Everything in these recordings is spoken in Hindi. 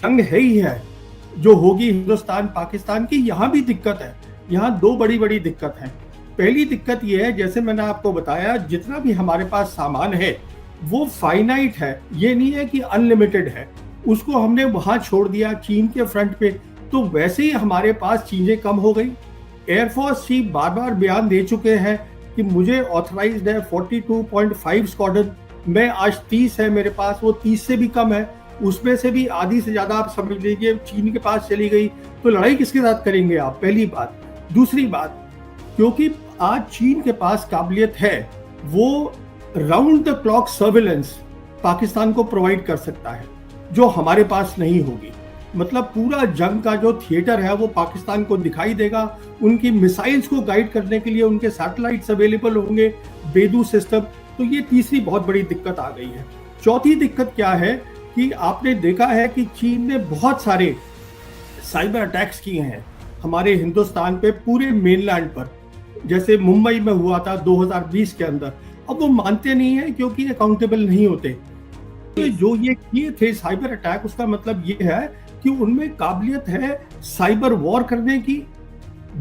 जंग है ही है जो होगी हिंदुस्तान पाकिस्तान की। यहाँ भी दिक्कत है, यहाँ दो बड़ी बड़ी दिक्कत है। पहली दिक्कत ये है, जैसे मैंने आपको बताया, जितना भी हमारे पास सामान है वो फाइनाइट है, ये नहीं है कि अनलिमिटेड है। उसको हमने वहां छोड़ दिया चीन के फ्रंट पे, तो वैसे ही हमारे पास चीजें कम हो गई। एयरफोर्स चीफ बार बार बयान दे चुके हैं कि मुझे ऑथराइज्ड है 42.5 स्क्वाड्रन, मैं आज 30 है मेरे पास, वो 30 से भी कम है, उसमें से भी आधी से ज्यादा आप समझ लीजिए चीन के पास चली गई, तो लड़ाई किसके साथ करेंगे आप? पहली बात। दूसरी बात, क्योंकि आज चीन के पास काबिलियत है, वो round the clock surveillance Pakistan को प्रोवाइड कर सकता है, जो हमारे पास नहीं होगी। मतलब पूरा जंग का जो थिएटर है वो पाकिस्तान को दिखाई देगा। उनकी मिसाइल्स को गाइड करने के लिए उनके सैटेलाइट्स अवेलेबल होंगे, बेदू सिस्टम। तो ये तीसरी बहुत बड़ी दिक्कत आ गई है। चौथी दिक्कत क्या है कि आपने देखा है कि चीन ने बहुत सारे साइबर अटैक्स किए हैं हमारे हिंदुस्तान पे, पूरे मेनलैंड पर, जैसे मुंबई में हुआ था 2020 के अंदर। अब वो मानते नहीं है क्योंकि अकाउंटेबल नहीं होते। तो जो ये किए थे साइबर अटैक, उसका मतलब ये है कि उनमें काबिलियत है साइबर वॉर करने की,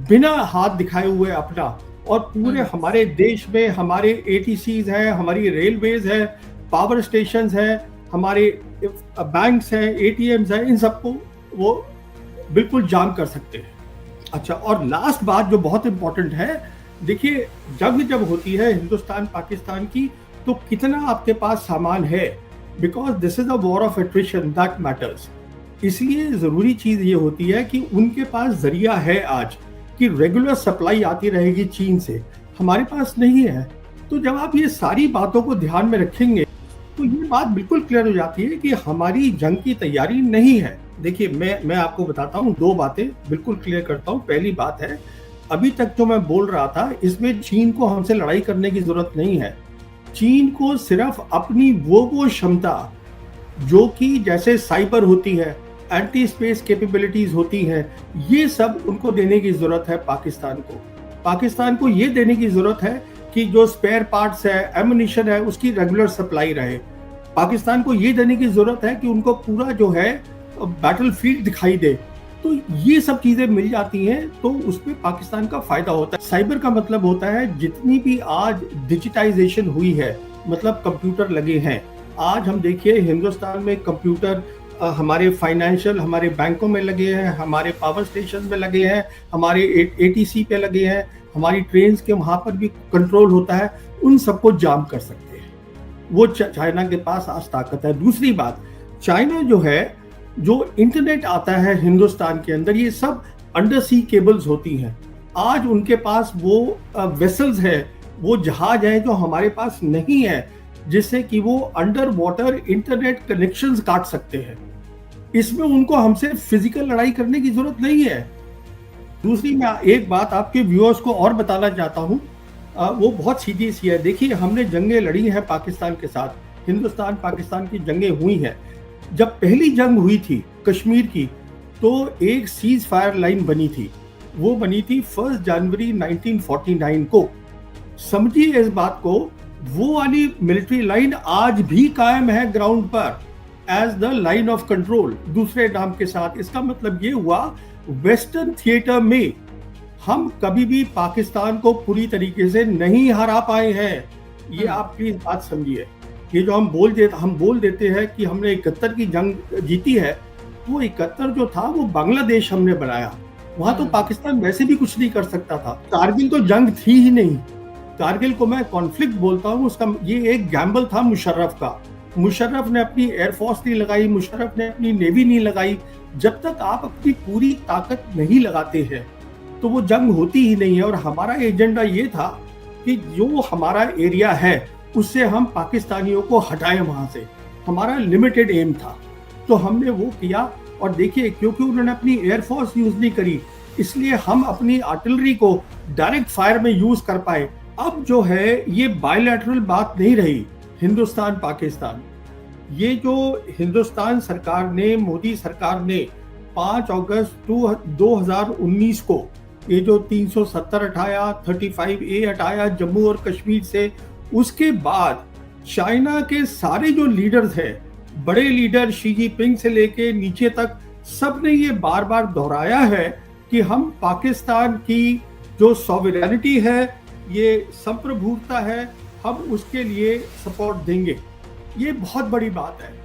बिना हाथ दिखाए हुए अपना। और पूरे हमारे देश में हमारे एटीसीज हैं, हमारी रेलवेज है, पावर स्टेशंस है, हमारे बैंक्स हैं, एटीएम्स हैं, इन सबको वो बिल्कुल जाम कर सकते हैं। अच्छा, और लास्ट बात जो बहुत इंपॉर्टेंट है, देखिए जंग जब होती है हिंदुस्तान पाकिस्तान की, तो कितना आपके पास सामान है, because this is a war of attrition that matters. इसलिए जरूरी चीज ये होती है कि उनके पास जरिया है आज कि रेगुलर सप्लाई आती रहेगी चीन से, हमारे पास नहीं है। तो जब आप ये सारी बातों को ध्यान में रखेंगे तो ये बात बिल्कुल क्लियर हो जाती है कि हमारी जंग की तैयारी नहीं है। देखिए मैं आपको बताता हूँ, दो बातें बिल्कुल क्लियर करता हूँ। पहली बात है, अभी तक जो मैं बोल रहा था, इसमें चीन को हमसे लड़ाई करने की जरूरत नहीं है। चीन को सिर्फ अपनी वो क्षमता जो कि जैसे साइबर होती है, एंटी स्पेस कैपेबिलिटीज होती हैं, ये सब उनको देने की जरूरत है पाकिस्तान को। पाकिस्तान को ये देने की जरूरत है कि जो स्पेयर पार्ट्स है, एमुनिशन है, उसकी रेगुलर सप्लाई रहे। पाकिस्तान को ये देने की जरूरत है कि उनको पूरा जो है बैटलफील्ड दिखाई दे। तो ये सब चीजें मिल जाती हैं तो उसमें पाकिस्तान का फायदा होता है। साइबर का मतलब होता है जितनी भी आज डिजिटाइजेशन हुई है, मतलब कंप्यूटर लगे हैं। आज हम देखिए हिंदुस्तान में कंप्यूटर हमारे फाइनेंशियल, हमारे बैंकों में लगे हैं, हमारे पावर स्टेशन में लगे हैं, हमारे एटीसी पे लगे हैं, हमारी ट्रेन के वहां पर भी कंट्रोल होता है। उन सबको जाम कर सकते हैं, वो चाइना के पास आज ताकत है। दूसरी बात, चाइना जो है, जो इंटरनेट आता है हिंदुस्तान के अंदर, ये सब अंडर सी केबल्स होती हैं। आज उनके पास वो वेसल्स है, वो जहाज है जो हमारे पास नहीं है, जिससे कि वो अंडर वाटर इंटरनेट कनेक्शंस काट सकते हैं। इसमें उनको हमसे फिजिकल लड़ाई करने की जरूरत नहीं है। दूसरी, मैं एक बात आपके व्यूअर्स को और बताना चाहता हूँ, वो बहुत सीधी सी है। देखिए हमने जंगें लड़ी हैं पाकिस्तान के साथ, हिंदुस्तान पाकिस्तान की जंगें हुई हैं। जब पहली जंग हुई थी कश्मीर की, तो एक सीज फायर लाइन बनी थी, वो बनी थी 1 जनवरी 1949 को। समझिए इस बात को, वो वाली मिलिट्री लाइन आज भी कायम है ग्राउंड पर as the line of control, दूसरे नाम के साथ। इसका मतलब ये हुआ, वेस्टर्न थिएटर में हम कभी भी पाकिस्तान को पूरी तरीके से नहीं हरा पाए हैं। ये आप प्लीज बात समझिए। ये जो हम बोल देते हैं कि हमने 71 की जंग जीती है, वो 71 जो था वो बांग्लादेश हमने बनाया, वहां तो पाकिस्तान वैसे भी कुछ नहीं कर सकता था। कारगिल तो जंग थी ही नहीं, कारगिल को मैं कॉन्फ्लिक्ट बोलता हूँ। उसका ये एक गैम्बल था मुशर्रफ का। मुशर्रफ ने अपनी एयरफोर्स नहीं लगाई, मुशर्रफ ने अपनी नेवी नहीं लगाई। जब तक आप अपनी पूरी ताकत नहीं लगाते हैं तो वो जंग होती ही नहीं है। और हमारा एजेंडा ये था कि जो हमारा एरिया है उससे हम पाकिस्तानियों को हटाएं वहां से, हमारा लिमिटेड एम था। तो हमने वो किया। और देखिए, क्योंकि उन्होंने अपनी एयरफोर्स यूज नहीं करी, इसलिए हम अपनी आर्टिलरी को डायरेक्ट फायर में यूज कर पाए। अब जो है ये बायलैटरल बात नहीं रही हिंदुस्तान पाकिस्तान। ये जो हिंदुस्तान सरकार ने, मोदी सरकार ने 5 अगस्त 2019 को ये जो 370 हटाया, 35A हटाया जम्मू और कश्मीर से, उसके बाद चाइना के सारे जो लीडर्स हैं बड़े लीडर शी जिनपिंग से लेके नीचे तक सब ने ये बार बार दोहराया है कि हम पाकिस्तान की जो सॉवरेनिटी है, ये संप्रभुता है, हम उसके लिए सपोर्ट देंगे। ये बहुत बड़ी बात है।